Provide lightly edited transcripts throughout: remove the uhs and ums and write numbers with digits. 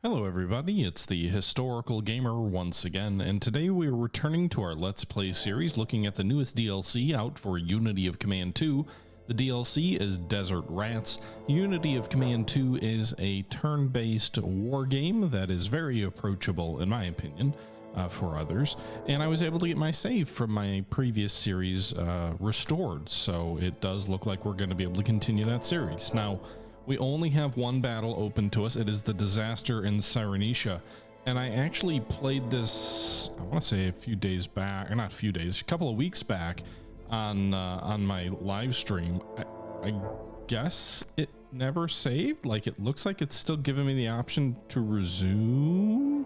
Hello everybody, it's the Historical Gamer once again, and today we are returning to our Let's Play series looking at the newest DLC out for Unity of Command 2. The DLC is Desert Rats. Unity of Command 2 is a turn-based war game that is very approachable in my opinion for others, and I was able to get my save from my previous series restored, so it does look like we're going to be able to continue that series. Now, we only have one battle open to us. It is the disaster in Cyrenaica. And I actually played this, I want to say a few days back, or not a few days, a couple of weeks back on my live stream. I guess it never saved. Like, it looks like it's still giving me the option to resume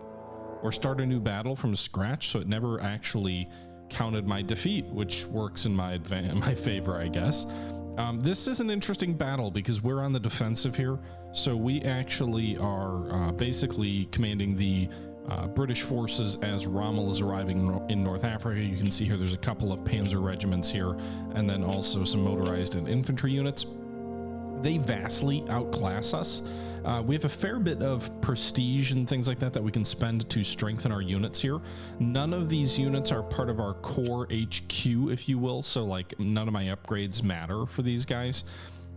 or start a new battle from scratch. So it never actually counted my defeat, which works in my favor, I guess. This is an interesting battle because we're on the defensive here, so we actually are basically commanding the British forces as Rommel is arriving in North Africa. You can see here there's a couple of panzer regiments here, and then also some motorized and infantry units. They vastly outclass us. We have a fair bit of prestige and things like that that we can spend to strengthen our units here. None of these units are part of our core HQ, if you will, so like none of my upgrades matter for these guys.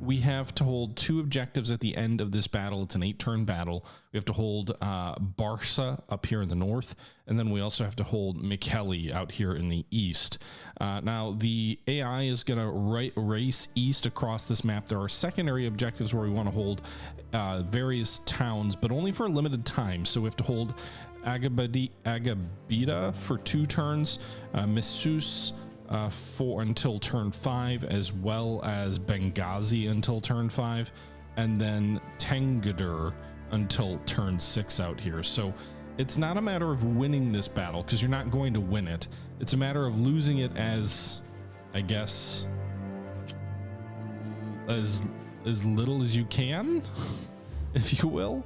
We have to hold two objectives at the end of this battle. It's an 8-turn battle. We have to hold Barca up here in the north, and then we also have to hold Mikkeli out here in the east. Now, the AI is going to race east across this map. There are secondary objectives where we want to hold various towns, but only for a limited time. So we have to hold Agabida for 2 turns, Missus until turn 5, as well as Benghazi until turn 5, and then Tengeder until turn 6 out here. So it's not a matter of winning this battle, because you're not going to win it. It's a matter of losing it as, I guess, as little as you can, if you will.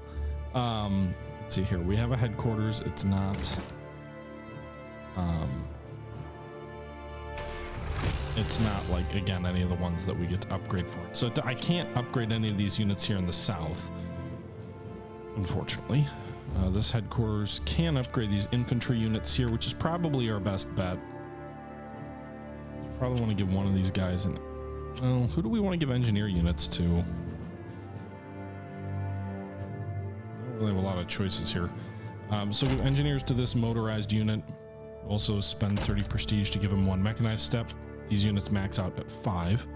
Let's see here. We have a headquarters. It's not it's not like, again, any of the ones that we get to upgrade for it. So I can't upgrade any of these units here in the south, unfortunately. This headquarters can upgrade these infantry units here, which is probably our best bet. Probably want to give one of these guys an... Well, who do we want to give engineer units to? We don't really have a lot of choices here. So give engineers to this motorized unit. Also spend 30 prestige to give them 1 mechanized step. These units max out at 5.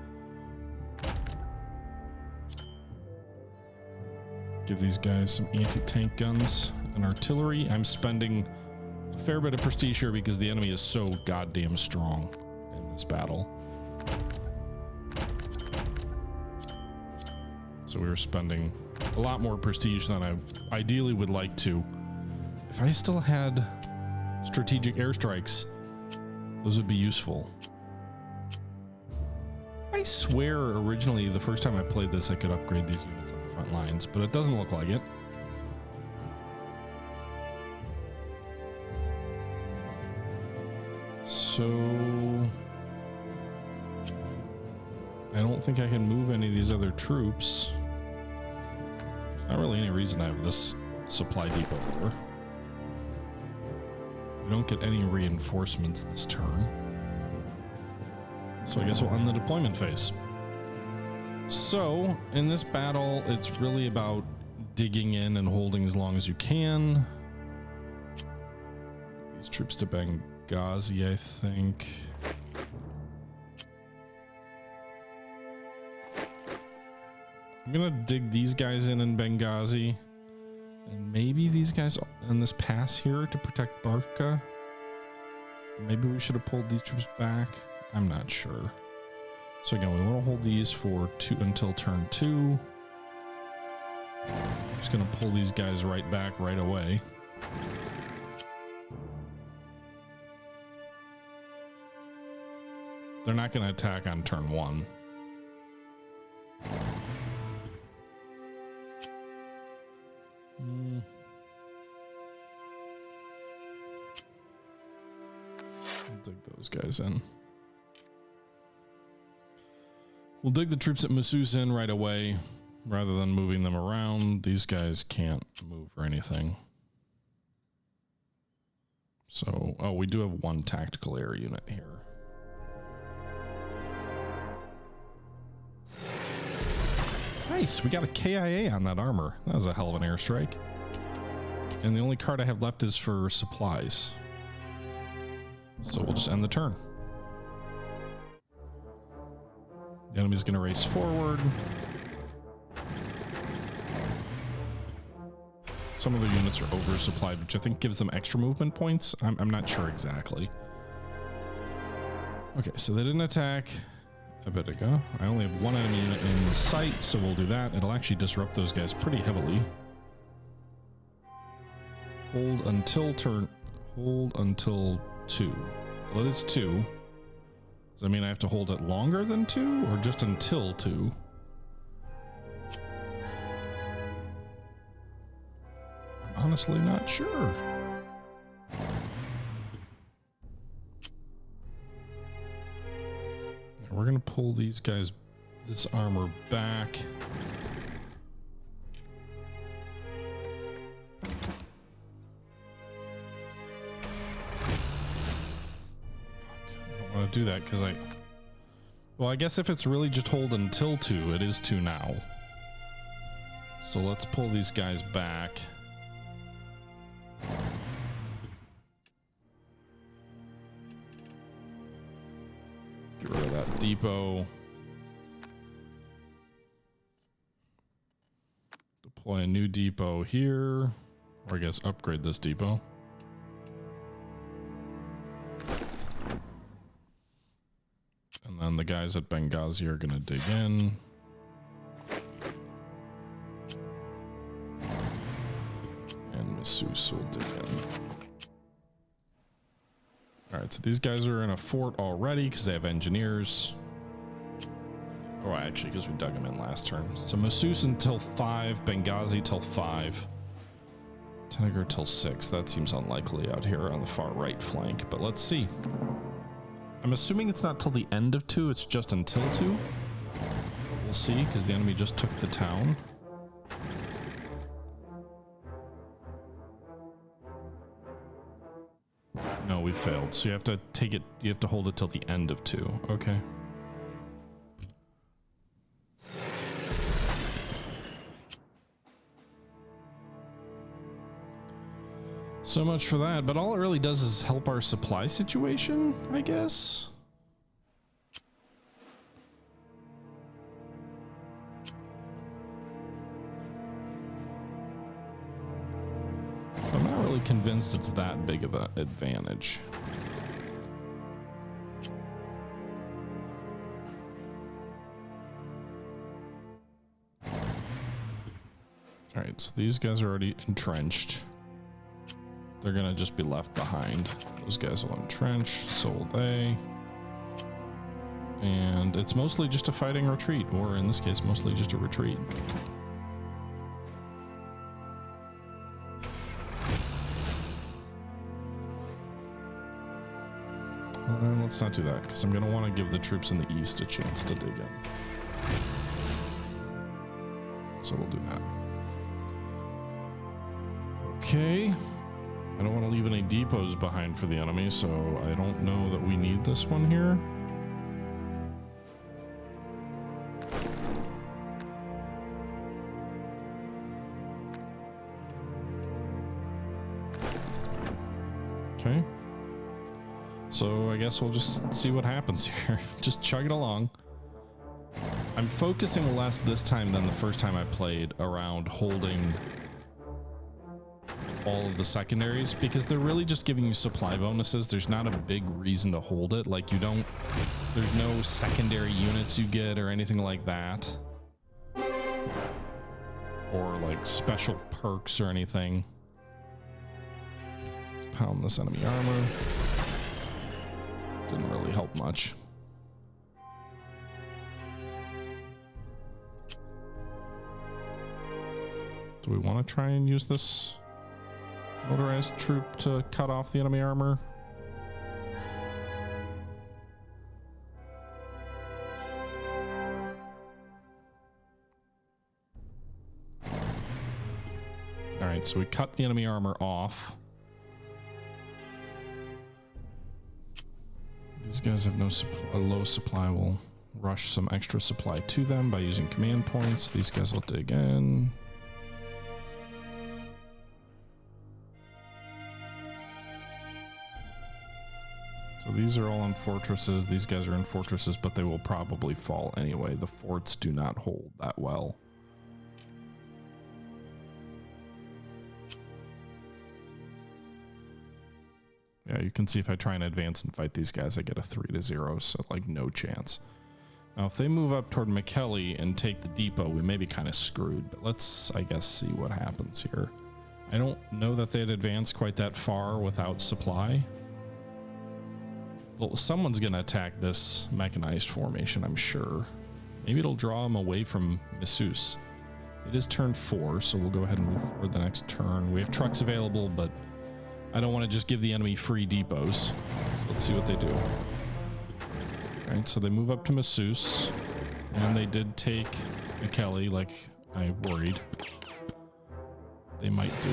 Give these guys some anti-tank guns and artillery. I'm spending a fair bit of prestige here because the enemy is so goddamn strong in this battle. So we were spending a lot more prestige than I ideally would like to. If I still had strategic airstrikes, those would be useful. I swear originally the first time I played this I could upgrade these units on the front lines, but it doesn't look like it. So I don't think I can move any of these other troops. There's not really any reason to have this supply depot there. We don't get any reinforcements this turn. So I guess we'll end the deployment phase. So in this battle, it's really about digging in and holding as long as you can. These troops to Benghazi, I think. I'm gonna dig these guys in Benghazi, and maybe these guys in this pass here to protect Barca. Maybe we should have pulled these troops back. I'm not sure. So again, we want to hold these for 2 until turn 2. Just gonna pull these guys right back right away. They're not gonna attack on turn 1. I'll dig those guys in. We'll dig the troops at Missus in right away. rather than moving them around. These guys can't move or anything. So, oh, we do have one tactical air unit here. Nice, we got a KIA on that armor. That was a hell of an airstrike. And the only card I have left is for supplies. So we'll just end the turn. The enemy's going to race forward. Some of the units are oversupplied, which I think gives them extra movement points. I'm not sure exactly. Okay, so they didn't attack a bit ago. I only have one enemy unit in sight, so we'll do that. It'll actually disrupt those guys pretty heavily. Hold until turn. Hold until 2. Well, it is 2. Does that mean I have to hold it longer than 2 or just until 2? I'm honestly not sure. We're going to pull these guys, this armor back. Do that because well, I guess if it's really just hold until 2, it is 2 now. So let's pull these guys back. Get rid of that depot. Deploy a new depot here, or I guess upgrade this depot. And the guys at Benghazi are going to dig in. And Massus will dig in. Alright, so these guys are in a fort already because they have engineers. Oh, actually, because we dug them in last turn. So Massus until 5, Benghazi till 5. Tiger till 6. That seems unlikely out here on the far right flank, but let's see. I'm assuming it's not till the end of 2, it's just until 2. We'll see, because the enemy just took the town. No, we failed. So you have to take it, you have to hold it till the end of 2. Okay. So much for that, but all it really does is help our supply situation, I guess. So I'm not really convinced it's that big of an advantage. All right, so these guys are already entrenched. They're gonna just be left behind. Those guys will entrench, so will they. And it's mostly just a fighting retreat, or in this case, mostly just a retreat. Let's not do that, because I'm gonna want to give the troops in the east a chance to dig in. So we'll do that. Okay. I don't want to leave any depots behind for the enemy, so I don't know that we need this one here. Okay. So I guess we'll just see what happens here. Just chug it along. I'm focusing less this time than the first time I played around holding all of the secondaries, because they're really just giving you supply bonuses. There's not a big reason to hold it. Like, you don't, there's no secondary units you get or anything like that, or like special perks or anything. Let's pound this enemy armor. Didn't really help much. Do we want to try and use this motorized troop to cut off the enemy armor? All right, so we cut the enemy armor off. These guys have a low supply. We'll rush some extra supply to them by using command points. These guys will dig in. So these are all in fortresses. These guys are in fortresses, but they will probably fall anyway. The forts do not hold that well. Yeah, you can see if I try and advance and fight these guys, I get a 3-0, so like no chance. Now, if they move up toward McKelly and take the depot, we may be kind of screwed, but let's, I guess, see what happens here. I don't know that they'd advance quite that far without supply. Someone's going to attack this mechanized formation, I'm sure. Maybe it'll draw them away from Missus. It is turn 4, so we'll go ahead and move forward the next turn. We have trucks available, but I don't want to just give the enemy free depots. So let's see what they do. All right, so they move up to Missus, and they did take McKelly like I worried they might do.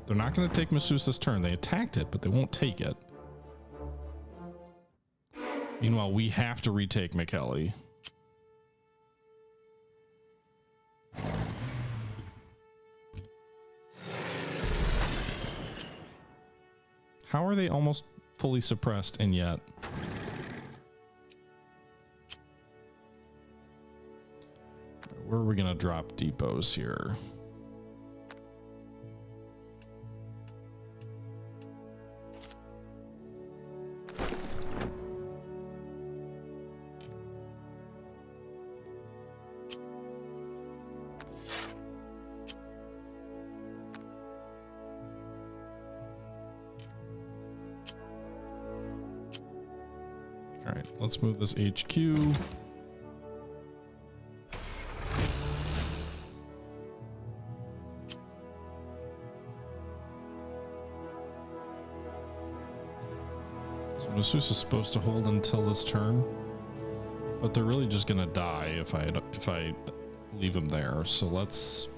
They're not going to take Missus this turn. They attacked it, but they won't take it. Meanwhile, we have to retake McKelly. How are they almost fully suppressed and yet? Where are we going to drop depots here? All right, let's move this HQ. So Missus is supposed to hold until this turn, but they're really just gonna die if I leave them there. So let's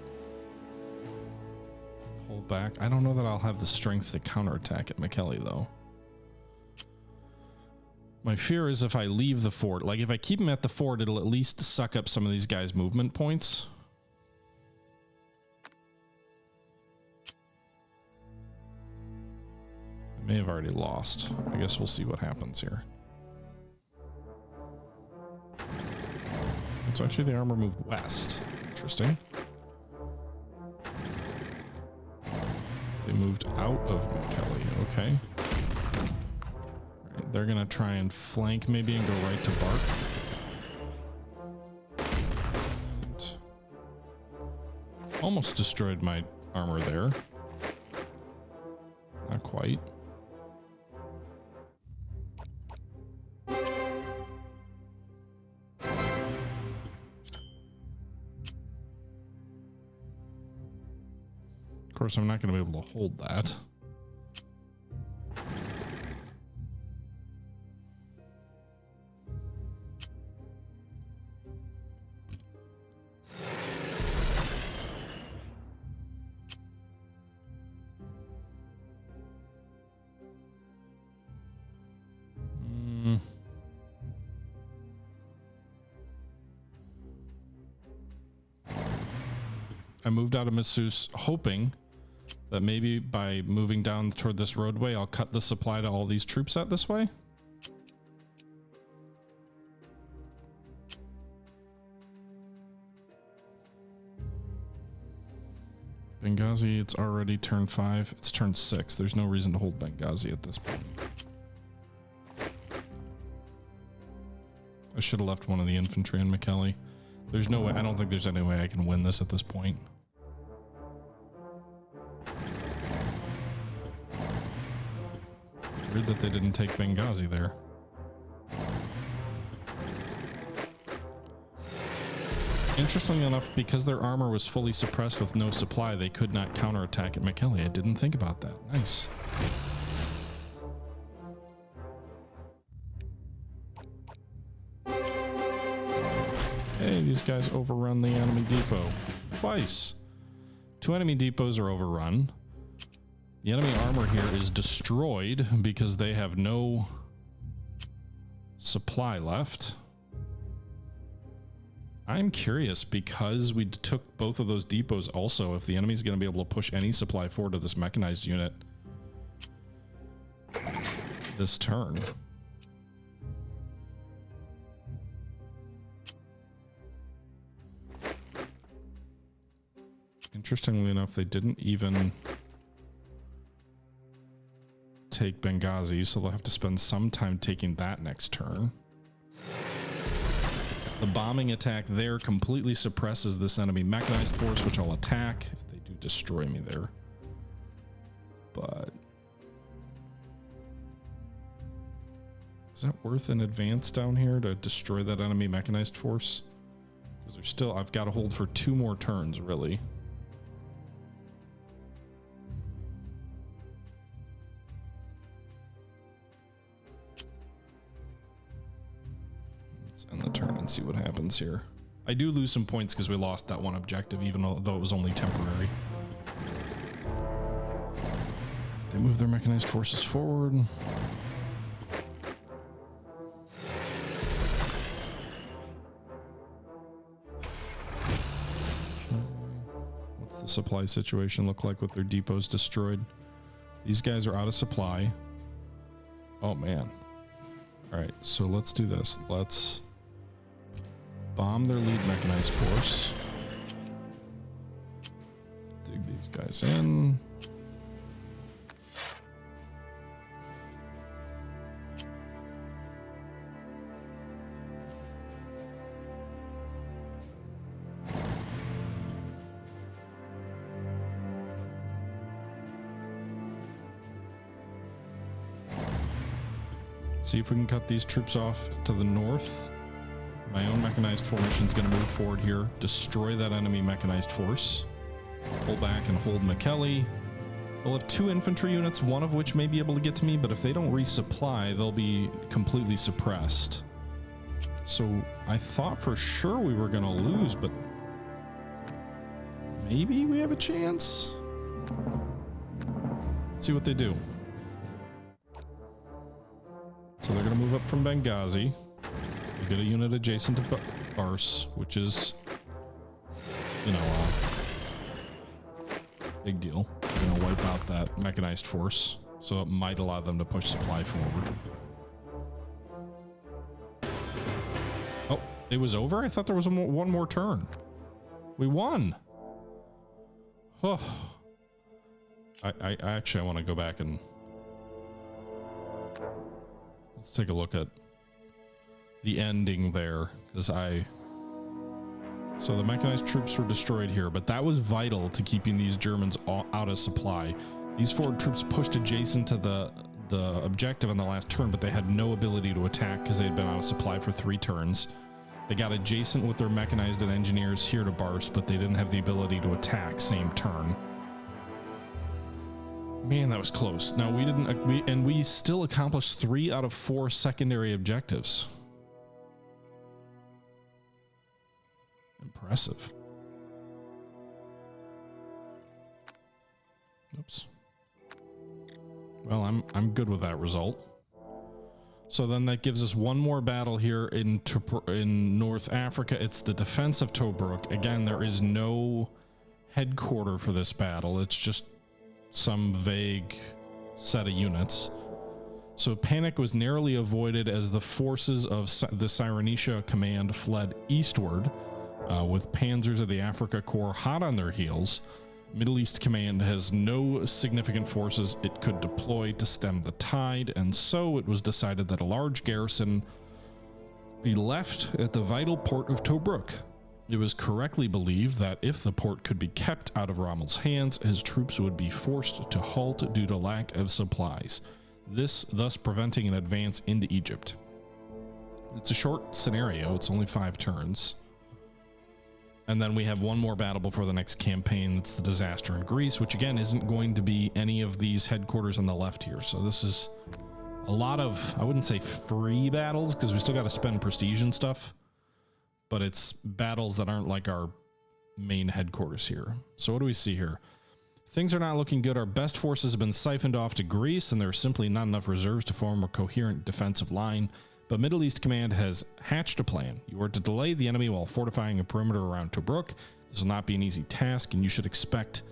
pull back. I don't know that I'll have the strength to counterattack at McKelly though. My fear is if I leave the fort, like if I keep him at the fort, it'll at least suck up some of these guys' movement points. I may have already lost. I guess we'll see what happens here. It's actually the armor moved west. Interesting. They moved out of McKelly. Okay. They're gonna try and flank maybe and go right to Bark. And almost destroyed my armor there. Not quite. Of course, I'm not gonna be able to hold that. I moved out of Missus hoping that maybe by moving down toward this roadway, I'll cut the supply to all these troops out this way. Benghazi, it's already turn 5. It's turn 6. There's no reason to hold Benghazi at this point. I should have left one of the infantry in McKelly. There's no way. I don't think there's any way I can win this at this point. It's weird that they didn't take Benghazi there. Interestingly enough, because their armor was fully suppressed with no supply, they could not counterattack at McKelly. I didn't think about that. Nice. Hey, these guys overrun the enemy depot? Twice. 2 enemy depots are overrun. The enemy armor here is destroyed because they have no supply left. I'm curious, because we took both of those depots also, if the enemy's going to be able to push any supply forward to this mechanized unit this turn. Interestingly enough, they didn't even take Benghazi, so they'll have to spend some time taking that next turn. The bombing attack there completely suppresses this enemy mechanized force, which I'll attack. They do destroy me there. But is that worth an advance down here to destroy that enemy mechanized force? Because there's still, I've got to hold for 2 more turns, really. End the turn and see what happens here. I do lose some points because we lost that one objective, even though it was only temporary. They move their mechanized forces forward. Okay. What's the supply situation look like with their depots destroyed? These guys are out of supply. Oh man. All right, so let's do this. Let's bomb their lead mechanized force. Dig these guys in. See if we can cut these troops off to the north. My own mechanized formation is going to move forward here, destroy that enemy mechanized force, pull back and hold McKelly. They'll have 2 infantry units, one of which may be able to get to me, but if they don't resupply, they'll be completely suppressed. So I thought for sure we were going to lose, but maybe we have a chance. Let's see what they do. So they're going to move up from Benghazi. We get a unit adjacent to Bars, which is, you know, big deal. We're going to wipe out that mechanized force, so it might allow them to push supply forward. Oh, it was over? I thought there was one more turn. We won. Oh. I actually want to go back and let's take a look at the ending there, because so the mechanized troops were destroyed here, but that was vital to keeping these Germans out of supply. These forward troops pushed adjacent to the objective on the last turn, but they had no ability to attack because they had been out of supply for 3 turns. They got adjacent with their mechanized and engineers here to Bars, but they didn't have the ability to attack same turn. Man, that was close. Now we still accomplished 3 out of 4 secondary objectives. Impressive. Oops. Well, I'm good with that result. So then that gives us one more battle here in North Africa. It's the Defense of Tobruk. Again, there is no headquarter for this battle. It's just some vague set of units. So panic was narrowly avoided as the forces of the Cyrenaica command fled eastward, with panzers of the Afrika Korps hot on their heels. Middle East Command has no significant forces it could deploy to stem the tide, and so it was decided that a large garrison be left at the vital port of Tobruk. It was correctly believed that if the port could be kept out of Rommel's hands, his troops would be forced to halt due to lack of supplies, this thus preventing an advance into Egypt. It's a short scenario, it's only 5 turns. And then we have one more battle before the next campaign. That's the disaster in Greece, which again isn't going to be any of these headquarters on the left here. So this is a lot of, I wouldn't say free battles, because we still got to spend prestige and stuff, but it's battles that aren't like our main headquarters here. So what do we see here? Things are not looking good. Our best forces have been siphoned off to Greece, and there are simply not enough reserves to form a coherent defensive line. But Middle East Command has hatched a plan. You are to delay the enemy while fortifying a perimeter around Tobruk. This will not be an easy task, and you should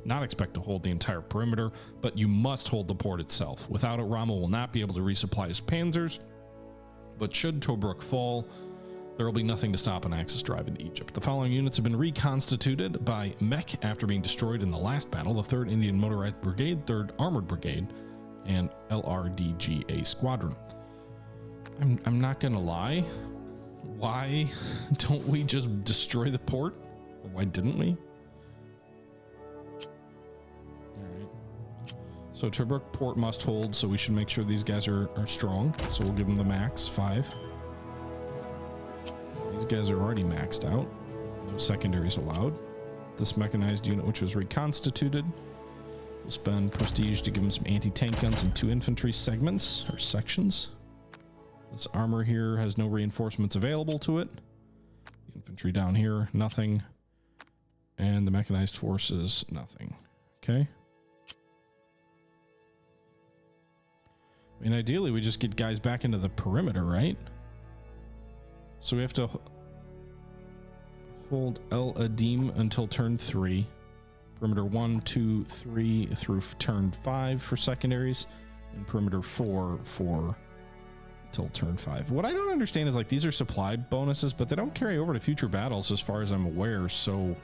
not expect to hold the entire perimeter, but you must hold the port itself. Without it, Rommel will not be able to resupply his panzers. But should Tobruk fall, there will be nothing to stop an Axis drive into Egypt. The following units have been reconstituted by Mech after being destroyed in the last battle: the 3rd Indian Motorized Brigade, 3rd Armored Brigade, and LRDGA Squadron. I'm not gonna lie. Why don't we just destroy the port? Or why didn't we? Alright. So Tobruk port must hold, so we should make sure these guys are strong. So we'll give them the max 5. These guys are already maxed out. No secondaries allowed. This mechanized unit, which was reconstituted, will spend prestige to give them some anti-tank guns and 2 infantry segments or sections. This armor here has no reinforcements available to it. The infantry down here, nothing. And the mechanized forces, nothing. Okay. I mean, ideally, we just get guys back into the perimeter, right? So we have to hold El Adim until turn 3. Perimeter 1, 2, 3 through turn 5 for secondaries. And perimeter 4 for till turn 5. What I don't understand is, like, these are supply bonuses, but they don't carry over to future battles as far as I'm aware, so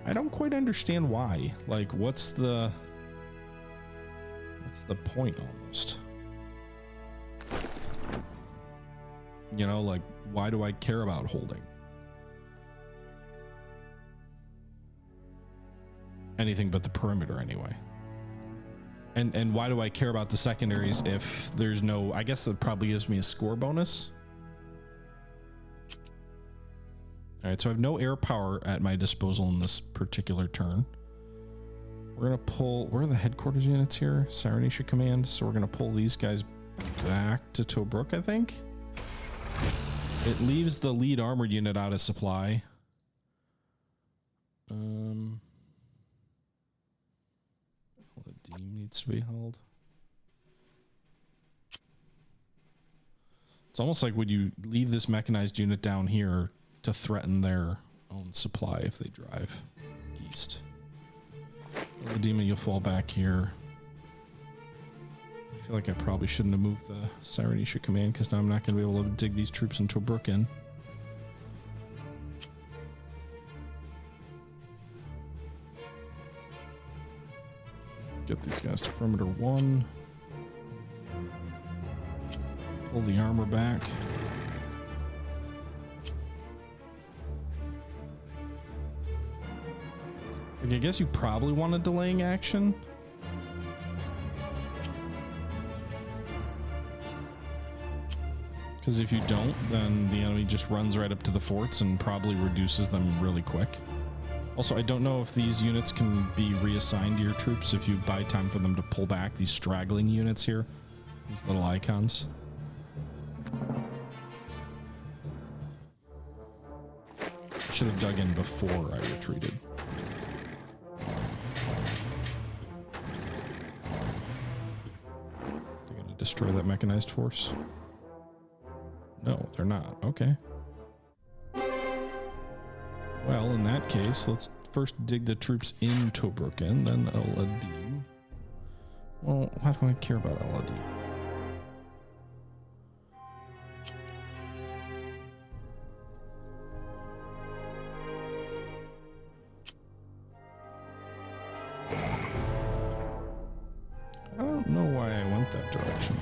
I don't quite understand why. Like, what's the point almost? You know, like, why do I care about holding anything but the perimeter anyway? And why do I care about the secondaries if there's no, I guess it probably gives me a score bonus. All right, so I have no air power at my disposal in this particular turn. We're gonna pull, where are the headquarters units here? Cyrenaica Command. So we're gonna pull these guys back to Tobruk, I think. It leaves the lead armored unit out of supply. Deem needs to be held. It's almost like, would you leave this mechanized unit down here to threaten their own supply if they drive east? The demon, you'll fall back here. I feel like I probably shouldn't have moved the Cyrenaica Command, because now I'm not going to be able to dig these troops in Tobruk in. Get these guys to perimeter 1. Pull the armor back. Like, I guess you probably want a delaying action. Because if you don't, then the enemy just runs right up to the forts and probably reduces them really quick. Also, I don't know if these units can be reassigned to your troops if you buy time for them to pull back. These straggling units here, these little icons. Should have dug in before I retreated. They're going to destroy that mechanized force? No, they're not. Okay. Well, in that case, let's first dig the troops in Tobruk in, then El Adim. Well, why do I care about El Adim? I don't know why I went that direction.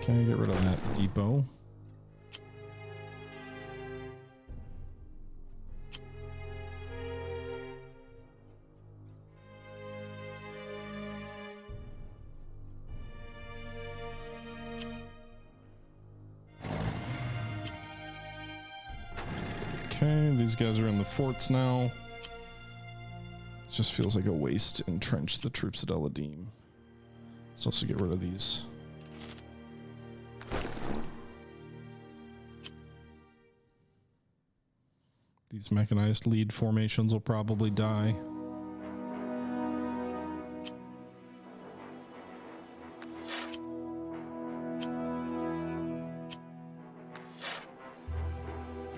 Can I get rid of that depot? Okay, these guys are in the forts now. It just feels like a waste to entrench the troops at El Adim. Let's also get rid of these. These mechanized lead formations will probably die.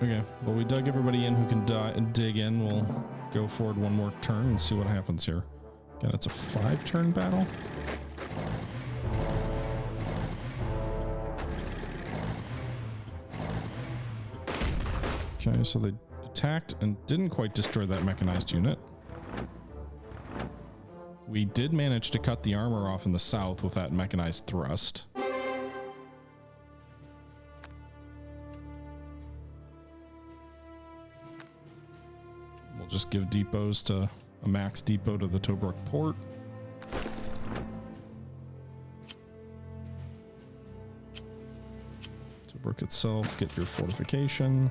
Okay, well, we dug everybody in who can dig in. We'll go forward one more turn and see what happens here. Again, it's a 5-turn battle. Okay, so they attacked and didn't quite destroy that mechanized unit. We did manage to cut the armor off in the south with that mechanized thrust. We'll just give depots to a max depot to the Tobruk port. Tobruk itself, get your fortification.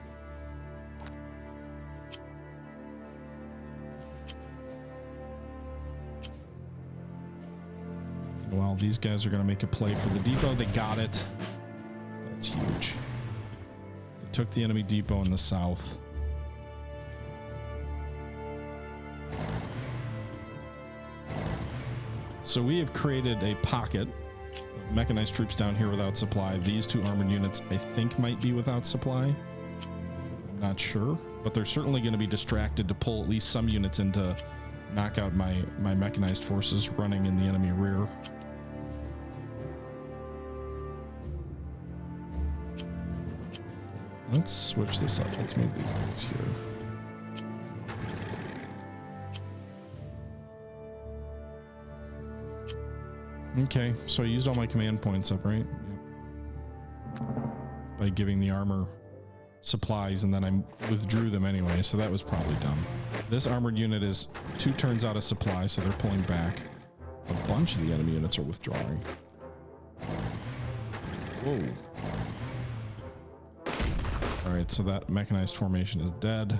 Well, these guys are going to make a play for the depot. They got it. That's huge. They took the enemy depot in the south. So we have created a pocket of mechanized troops down here without supply. These 2 armored units, I think, might be without supply. I'm not sure, but they're certainly going to be distracted to pull at least some units in to knock out my mechanized forces running in the enemy rear. Let's switch this up. Let's move these guys here. Okay, so I used all my command points up, right? Yep. By giving the armor supplies, and then I withdrew them anyway, so that was probably dumb. This armored unit is 2 turns out of supply, so they're pulling back. A bunch of the enemy units are withdrawing. Whoa. Alright, so that mechanized formation is dead.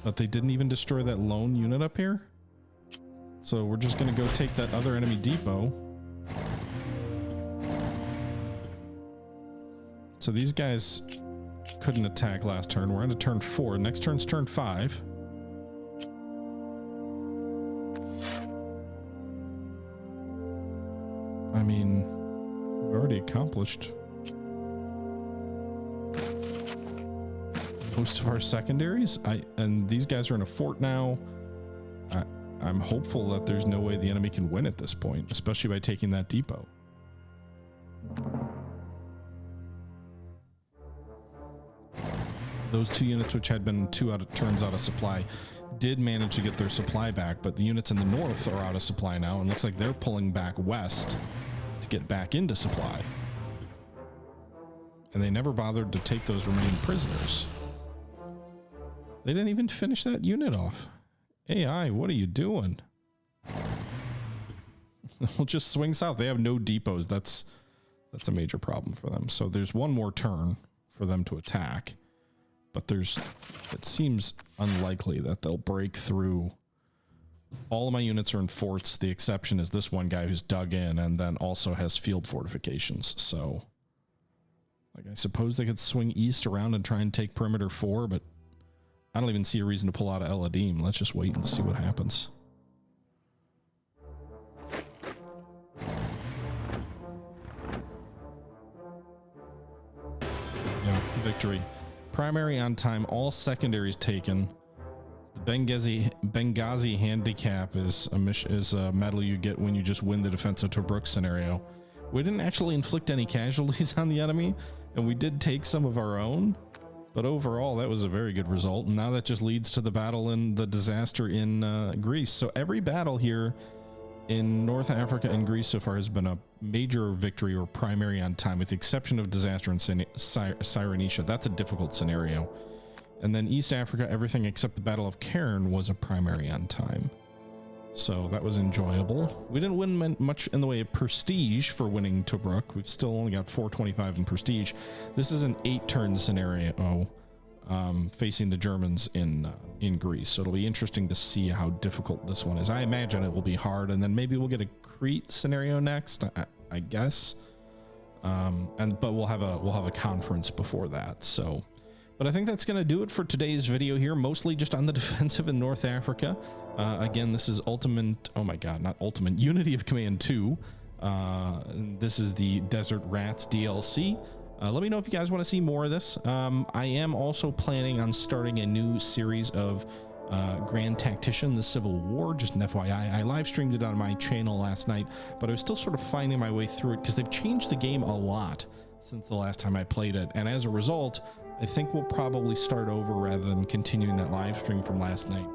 But they didn't even destroy that lone unit up here? So we're just going to go take that other enemy depot. So these guys couldn't attack last turn. We're on to turn 4. Next turn's turn 5. I mean, we've already accomplished most of our secondaries. And these guys are in a fort now. I'm hopeful that there's no way the enemy can win at this point, especially by taking that depot. Those 2 units, which had been 2 turns out of supply, did manage to get their supply back, but the units in the north are out of supply now, and looks like they're pulling back west to get back into supply. And they never bothered to take those remaining prisoners. They didn't even finish that unit off. AI, what are you doing? We'll just swing south. They have no depots. That's a major problem for them. So there's one more turn for them to attack, but it seems unlikely that they'll break through. All of my units are in forts. The exception is this one guy who's dug in and then also has field fortifications. So, like, I suppose they could swing east around and try and take perimeter 4, but I don't even see a reason to pull out of El Adim. Let's just wait and see what happens. Yeah, victory. Primary on time, all secondaries taken. The Benghazi handicap is a medal you get when you just win the Defense of Tobruk scenario. We didn't actually inflict any casualties on the enemy, and we did take some of our own. But overall, that was a very good result. And now that just leads to the battle and the disaster in Greece. So every battle here in North Africa and Greece so far has been a major victory or primary on time, with the exception of disaster in Cyrenaica. That's a difficult scenario. And then East Africa, everything except the Battle of Cairn was a primary on time. So that was enjoyable. We didn't win much in the way of prestige for winning Tobruk. We've still only got 425 in prestige. This is an 8-turn scenario. facing the Germans in Greece. So it'll be interesting to see how difficult this one is. I imagine it will be hard, and then maybe we'll get a Crete scenario next, I guess. But we'll have a conference before that. So, but I think that's going to do it for today's video here, mostly just on the defensive in North Africa. Again, this is Unity of Command 2. This is the Desert Rats DLC. Let me know if you guys want to see more of this. I am also planning on starting a new series of Grand Tactician, the Civil War, just an FYI. I live streamed it on my channel last night, but I was still sort of finding my way through it because they've changed the game a lot since the last time I played it. And as a result, I think we'll probably start over rather than continuing that live stream from last night.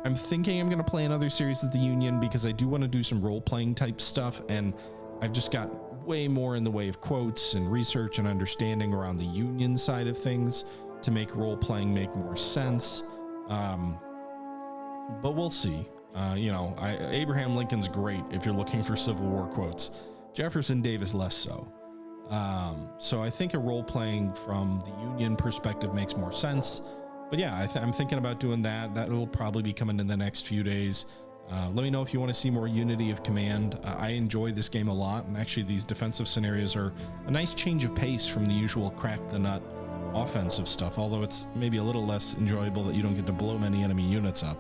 I'm thinking I'm going to play another series of the Union because I do want to do some role-playing type stuff, and I've just got way more in the way of quotes and research and understanding around the Union side of things to make role-playing make more sense. But we'll see. Abraham Lincoln's great if you're looking for Civil War quotes. Jefferson Davis less so. So I think a role-playing from the Union perspective makes more sense. But yeah, I'm thinking about doing that. That'll probably be coming in the next few days. Let me know if you want to see more Unity of Command. I enjoy this game a lot, and actually these defensive scenarios are a nice change of pace from the usual crack the nut offensive stuff, although it's maybe a little less enjoyable that you don't get to blow many enemy units up.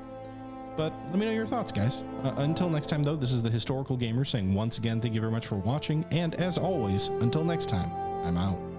But let me know your thoughts, guys. Until next time, though, this is the Historical Gamer saying once again, thank you very much for watching, and as always, until next time, I'm out.